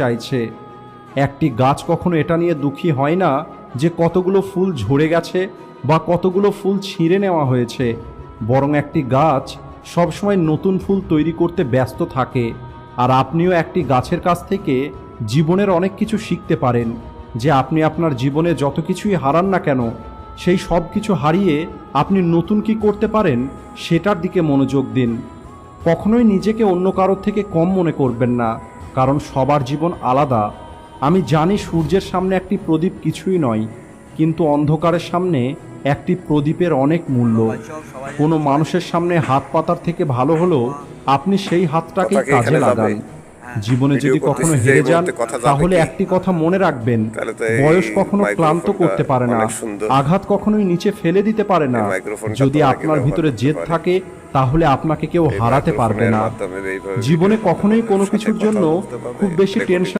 চাইছে। একটি গাছ কখনো এটা নিয়ে দুঃখী হয় না যে কতগুলো ফুল ঝরে গেছে বা কতগুলো ফুল ছিঁড়ে নেওয়া হয়েছে, বরং একটি গাছ সবসময় নতুন ফুল তৈরি করতে ব্যস্ত থাকে। আর আপনিও একটি গাছের কাছ থেকে জীবনের অনেক কিছু শিখতে পারেন, যে আপনি আপনার জীবনে যত কিছুই হারান না কেন, সেই সব কিছু হারিয়ে আপনি নতুন কি করতে পারেন সেটার দিকে মনোযোগ দিন। কখনোই নিজেকে অন্য কারোর থেকে কম মনে করবেন না, কারণ সবার জীবন আলাদা। আমি জানি সূর্যের সামনে একটি প্রদীপ কিছুই নয়, কিন্তু অন্ধকারের সামনে একটি প্রদীপের অনেক মূল্য। কোনো মানুষের সামনে হাত পাতার থেকে ভালো হলো আপনি সেই হাতটাকে কাজে লাগান। জীবনে যদি কখনো হেরে যান, তাহলে একটি কথা মনে রাখবেন, বয়স কখনো ক্লান্ত করতে পারে না, আঘাত কখনোই নিচে ফেলে দিতে পারে না। যদি আপনার ভিতরে জেদ থাকে, তাহলে আপনাকে কেউ হারাতে পারবে না। জীবনে কখনোই কোনো কিছুর জন্য খুব বেশি টেনশন